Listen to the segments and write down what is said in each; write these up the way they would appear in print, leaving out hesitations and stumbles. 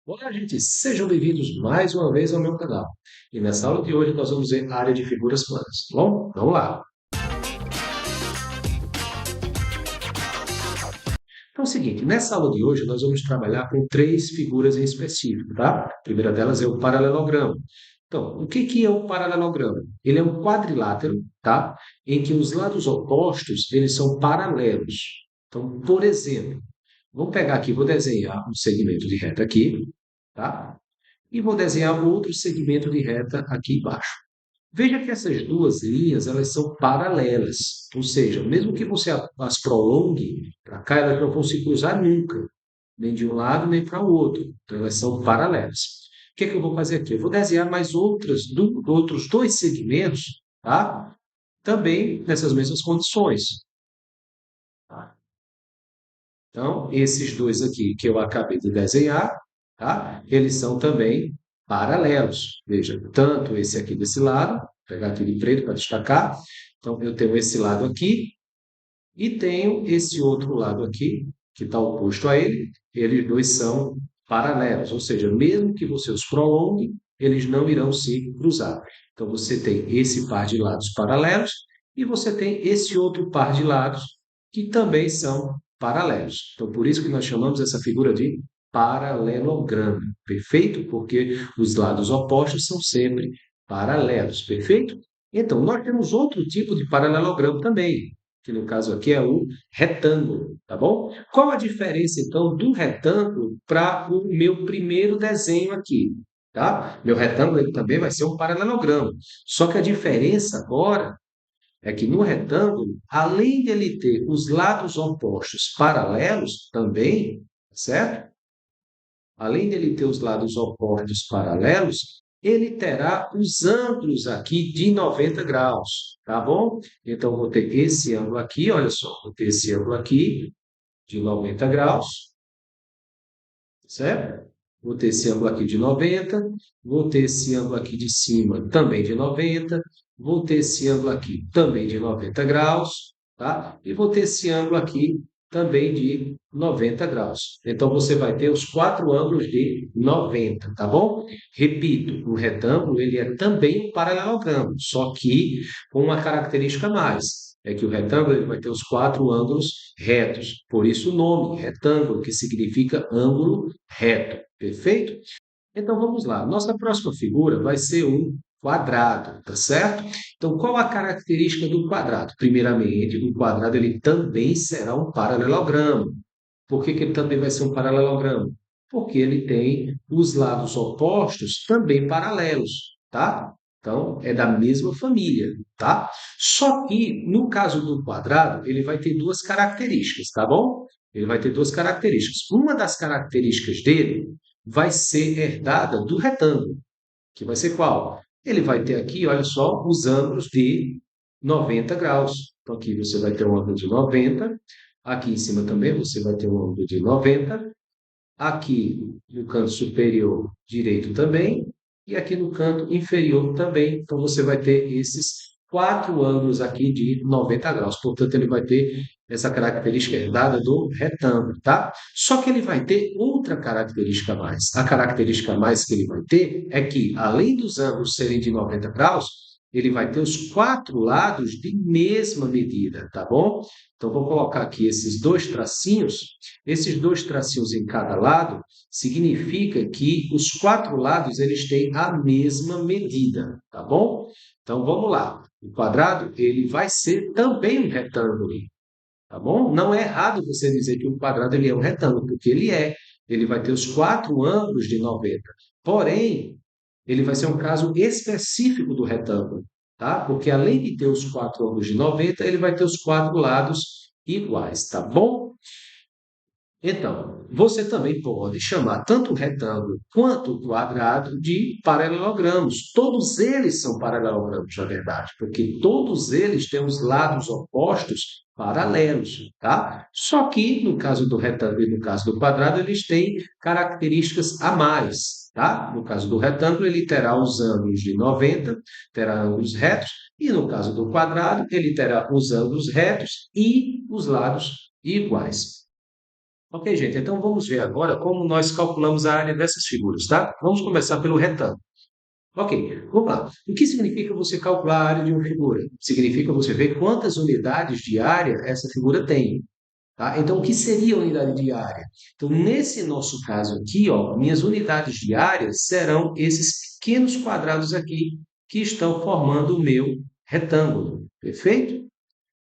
Olá, gente, sejam bem-vindos mais uma vez ao meu canal. E nessa aula de hoje nós vamos ver a área de figuras planas, tá bom? Vamos lá. Então é o seguinte, nessa aula de hoje nós vamos trabalhar com três figuras em específico, tá? A primeira delas é o paralelogramo. Então, o que é o paralelogramo? Ele é um quadrilátero, tá? Em que os lados opostos, eles são paralelos. Então, por exemplo, vou pegar aqui, vou desenhar um segmento de reta aqui, tá? E vou desenhar outro segmento de reta aqui embaixo. Veja que essas duas linhas elas são paralelas, ou seja, mesmo que você as prolongue para cá, elas não vão se cruzar nunca, nem de um lado nem para o outro. Então, elas são paralelas. O que é que eu vou fazer aqui? Eu vou desenhar mais outros dois segmentos, tá? Também nessas mesmas condições. Tá? Então, esses dois aqui que eu acabei de desenhar, tá? Eles são também paralelos. Veja, tanto esse aqui desse lado, vou pegar aqui de preto para destacar. Então, eu tenho esse lado aqui e tenho esse outro lado aqui, que está oposto a ele. Eles dois são paralelos, ou seja, mesmo que você os prolongue, eles não irão se cruzar. Então, você tem esse par de lados paralelos e você tem esse outro par de lados que também são paralelos. Então, por isso que nós chamamos essa figura de paralelogramo, perfeito? Porque os lados opostos são sempre paralelos, perfeito? Então, nós temos outro tipo de paralelogramo também, que no caso aqui é o retângulo, tá bom? Qual a diferença, então, do retângulo para o meu primeiro desenho aqui? Tá? Meu retângulo ele também vai ser um paralelogramo. Só que a diferença agora é que no retângulo, além de ele ter os lados opostos paralelos também, certo? Além dele ter os lados opostos paralelos, ele terá os ângulos aqui de 90 graus, tá bom? Então, vou ter esse ângulo aqui, olha só, vou ter esse ângulo aqui de 90 graus, certo? Vou ter esse ângulo aqui de 90, vou ter esse ângulo aqui de cima também de 90, vou ter esse ângulo aqui também de 90 graus, tá? E vou ter esse ângulo aqui também de 90 graus. Então, você vai ter os quatro ângulos de 90, tá bom? Repito, o retângulo ele é também um paralelogramo, só que com uma característica a mais. É que o retângulo ele vai ter os quatro ângulos retos. Por isso o nome, retângulo, que significa ângulo reto. Perfeito? Então vamos lá. Nossa próxima figura vai ser um quadrado, tá certo? Então qual a característica do quadrado? Primeiramente, o quadrado ele também será um paralelogramo. Por que ele também vai ser um paralelogramo? Porque ele tem os lados opostos também paralelos, tá? Então, é da mesma família, tá? Só que, no caso do quadrado, ele vai ter duas características, tá bom? Ele vai ter duas características. Uma das características dele vai ser herdada do retângulo, que vai ser qual? Ele vai ter aqui, olha só, os ângulos de 90 graus. Então, aqui você vai ter um ângulo de 90, aqui em cima também você vai ter um ângulo de 90, aqui no canto superior direito também, e aqui no canto inferior também. Então, você vai ter esses quatro ângulos aqui de 90 graus. Portanto, ele vai ter essa característica herdada do retângulo, tá? Só que ele vai ter outra característica a mais. A característica a mais que ele vai ter é que, além dos ângulos serem de 90 graus, ele vai ter os quatro lados de mesma medida, tá bom? Então, vou colocar aqui esses dois tracinhos. Esses dois tracinhos em cada lado significa que os quatro lados eles têm a mesma medida, tá bom? Então vamos lá. O quadrado ele vai ser também um retângulo, tá bom? Não é errado você dizer que um quadrado ele é um retângulo, porque ele é. Ele vai ter os quatro ângulos de 90. Porém, ele vai ser um caso específico do retângulo, tá? Porque além de ter os quatro ângulos de 90, ele vai ter os quatro lados iguais, tá bom? Então, você também pode chamar tanto o retângulo quanto o quadrado de paralelogramos. Todos eles são paralelogramos, na verdade, porque todos eles têm os lados opostos paralelos, tá? Só que no caso do retângulo e no caso do quadrado, eles têm características a mais, tá? No caso do retângulo, ele terá os ângulos de 90, terá ângulos retos, e no caso do quadrado, ele terá os ângulos retos e os lados iguais. Ok, gente, então vamos ver agora como nós calculamos a área dessas figuras, tá? Vamos começar pelo retângulo. Ok, vamos lá. O que significa você calcular a área de uma figura? Significa você ver quantas unidades de área essa figura tem. Tá? Então, o que seria a unidade de área? Então, nesse nosso caso aqui, ó, minhas unidades de área serão esses pequenos quadrados aqui que estão formando o meu retângulo. Perfeito?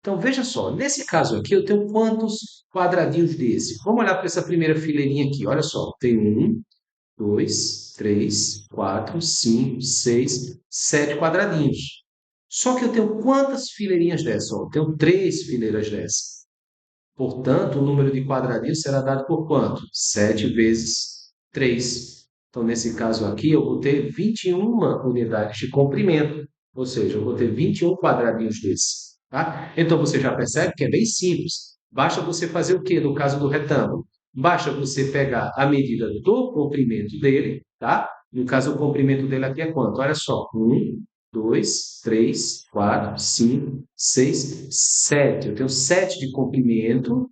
Então, veja só, nesse caso aqui, eu tenho quantos quadradinhos desse? Vamos olhar para essa primeira fileirinha aqui. Olha só, tem um, dois, três, quatro, cinco, seis, sete quadradinhos. Só que eu tenho quantas fileirinhas dessa? Ó, eu tenho três fileiras dessa. Portanto, o número de quadradinhos será dado por quanto? 7 vezes 3. Então, nesse caso aqui, eu vou ter 21 unidades de comprimento, ou seja, eu vou ter 21 quadradinhos desses. Tá? Então, você já percebe que é bem simples. Basta você fazer o quê no caso do retângulo? Basta você pegar a medida do comprimento dele, tá? No caso, o comprimento dele aqui é quanto? Olha só, 2, 3, 4, 5, 6, 7. Eu tenho 7 de comprimento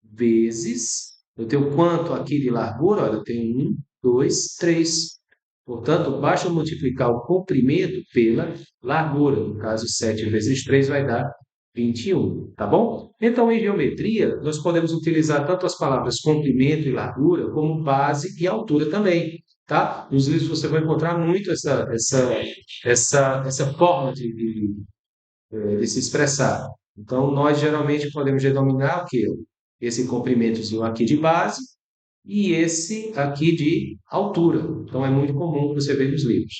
vezes. Eu tenho quanto aqui de largura? Olha, eu tenho 2, 3. Portanto, basta eu multiplicar o comprimento pela largura. No caso, 7 vezes 3 vai dar 21, tá bom? Então, em geometria, nós podemos utilizar tanto as palavras comprimento e largura, como base e altura também, tá? Nos livros você vai encontrar muito essa forma de se expressar. Então, nós geralmente podemos denominar o quê? Esse comprimentozinho aqui de base e esse aqui de altura. Então, é muito comum você ver nos livros.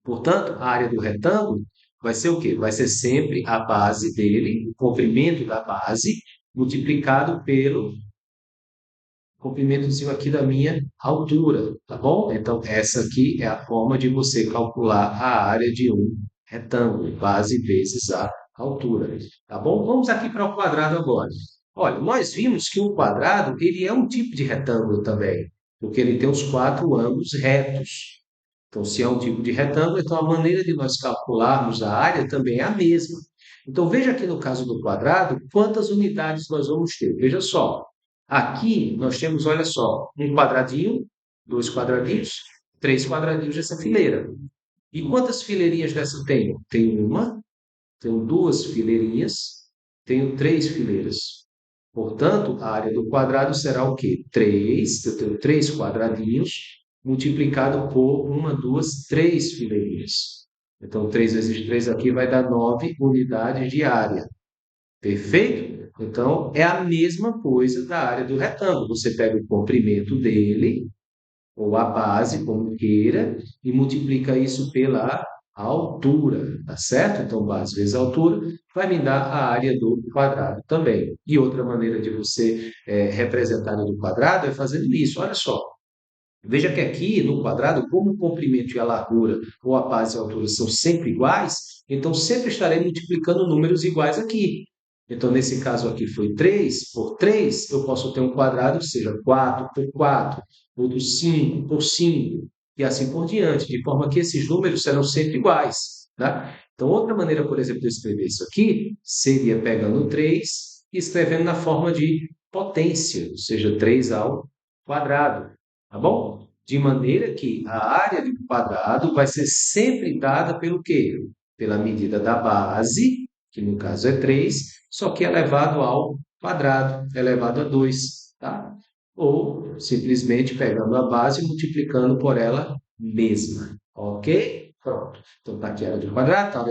Portanto, a área do retângulo vai ser o quê? Vai ser sempre a base dele, o comprimento da base, multiplicado pelo comprimentozinho aqui da minha altura, tá bom? Então, essa aqui é a forma de você calcular a área de um retângulo, base vezes a altura, tá bom? Vamos aqui para o quadrado agora. Olha, nós vimos que um quadrado, ele é um tipo de retângulo também, porque ele tem os quatro ângulos retos. Então, se é um tipo de retângulo, então a maneira de nós calcularmos a área também é a mesma. Então, veja aqui no caso do quadrado, quantas unidades nós vamos ter. Veja só, aqui nós temos, olha só, um quadradinho, dois quadradinhos, três quadradinhos dessa fileira. E quantas fileirinhas dessa eu tenho? Tenho uma, tenho duas fileirinhas, tenho três fileiras. Portanto, a área do quadrado será o quê? 3, eu tenho três quadradinhos, multiplicado por uma, duas, três fileirinhas. Então, 3 vezes 3 aqui vai dar 9 unidades de área. Perfeito? Então, é a mesma coisa da área do retângulo. Você pega o comprimento dele, ou a base, como queira, e multiplica isso pela altura, tá certo? Então, base vezes altura vai me dar a área do quadrado também. E outra maneira de você representar a área do quadrado é fazendo isso. Olha só, veja que aqui no quadrado, como o comprimento e a largura, ou a base e a altura são sempre iguais, então sempre estarei multiplicando números iguais aqui. Então, nesse caso aqui foi 3 por 3, eu posso ter um quadrado que seja 4 por 4, outro 5 por 5, e assim por diante, de forma que esses números serão sempre iguais. Tá? Então, outra maneira, por exemplo, de escrever isso aqui seria pegando 3 e escrevendo na forma de potência, ou seja, 3 ao quadrado. Tá bom? De maneira que a área do quadrado vai ser sempre dada pelo quê? Pela medida da base, que no caso é 3, só que elevado ao quadrado, elevado a 2, tá? Ou simplesmente pegando a base e multiplicando por ela mesma, ok? Pronto. Então, está aqui a área do quadrado, tá?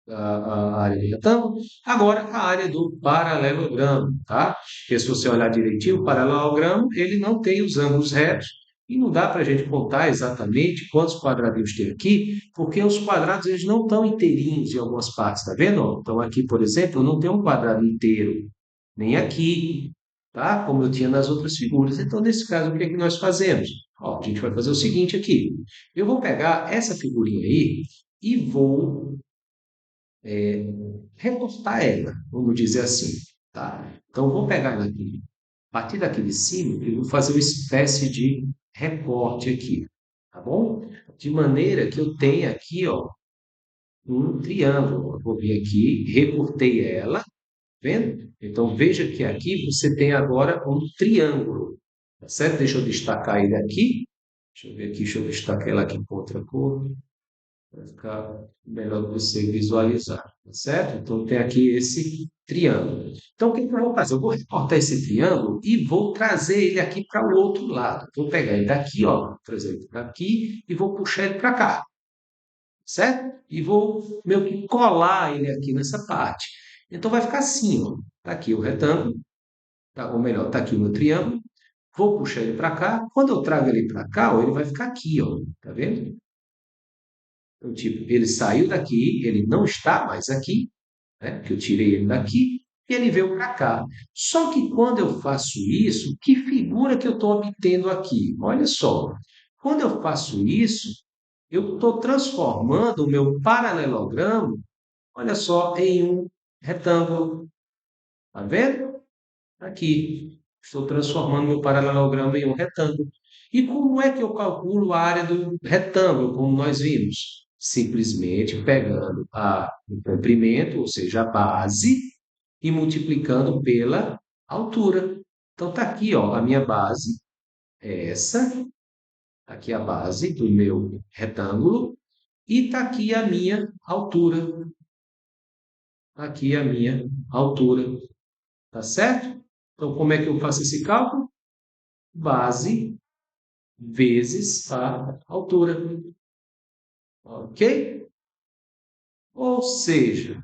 A área do retângulo. Agora, a área do paralelogramo, tá? Porque se você olhar direitinho, o paralelogramo, ele não tem os ângulos retos, e não dá para a gente contar exatamente quantos quadradinhos tem aqui, porque os quadrados eles não estão inteirinhos em algumas partes, tá vendo? Então, aqui, por exemplo, eu não tenho um quadrado inteiro, nem aqui, tá? Como eu tinha nas outras figuras. Então, nesse caso, o que é que nós fazemos? Ó, a gente vai fazer o seguinte aqui. Eu vou pegar essa figurinha aí e vou recortar ela, vamos dizer assim, tá? Então, eu vou pegar ela aqui, a partir daqui de cima, eu vou fazer uma espécie de recorte aqui, tá bom? De maneira que eu tenha aqui, ó, um triângulo. Eu vou vir aqui, recortei ela, vendo? Então, veja que aqui você tem agora um triângulo, tá certo? Deixa eu destacar ele aqui. Deixa eu ver aqui, deixa eu destacar ele aqui com outra cor, para ficar melhor de você visualizar, tá certo? Então, tem aqui esse triângulo. Então, o que que eu vou fazer? Eu vou recortar esse triângulo e vou trazer ele aqui para o outro lado. Vou pegar ele daqui, ó, trazer ele daqui e vou puxar ele para cá, certo? E vou meio que colar ele aqui nessa parte. Então, vai ficar assim, ó. Tá aqui o retângulo, tá? Ou melhor, tá aqui o meu triângulo. Vou puxar ele para cá. Quando eu trago ele para cá, ó, ele vai ficar aqui, ó. Tá vendo? Então, tipo, ele saiu daqui, ele não está mais aqui, né? Que eu tirei ele daqui e ele veio para cá. Só que quando eu faço isso, que figura que eu estou obtendo aqui? Olha só, quando eu faço isso, eu estou transformando o meu paralelogramo, olha só, em um retângulo. Tá vendo? Aqui. Estou transformando meu paralelogramo em um retângulo. E como é que eu calculo a área do retângulo, como nós vimos? Simplesmente pegando o comprimento, ou seja, a base, e multiplicando pela altura. Então, está aqui, ó, a minha base é essa. Aqui a base do meu retângulo. E está aqui a minha altura. Aqui a minha altura. Tá certo? Então, como é que eu faço esse cálculo? Base vezes a altura. Ok? Ou seja,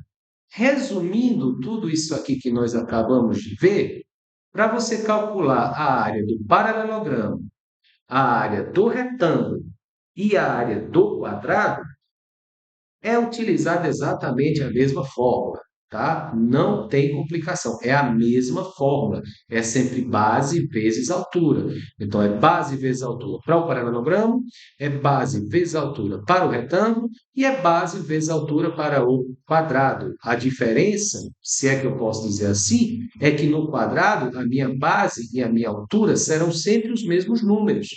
resumindo tudo isso aqui que nós acabamos de ver, para você calcular a área do paralelogramo, a área do retângulo e a área do quadrado, é utilizada exatamente a mesma fórmula, tá? Não tem complicação, é a mesma fórmula. É sempre base vezes altura. Então, é base vezes altura para o paralelogramo, é base vezes altura para o retângulo e é base vezes altura para o quadrado. A diferença, se é que eu posso dizer assim, é que no quadrado a minha base e a minha altura serão sempre os mesmos números.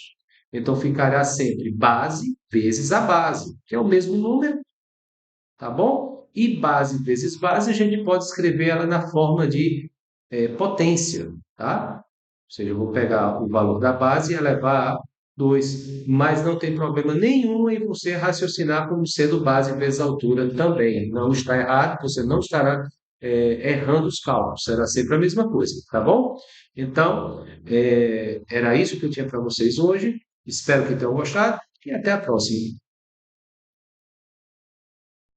Então, ficará sempre base vezes a base, que é o mesmo número, tá bom? E base vezes base, a gente pode escrever ela na forma de potência, tá? Ou seja, eu vou pegar o valor da base e elevar a 2, mas não tem problema nenhum em você raciocinar como sendo base vezes altura também. Não está errado, você não estará errando os cálculos, será sempre a mesma coisa, tá bom? Então, era isso que eu tinha para vocês hoje. Espero que tenham gostado e até a próxima.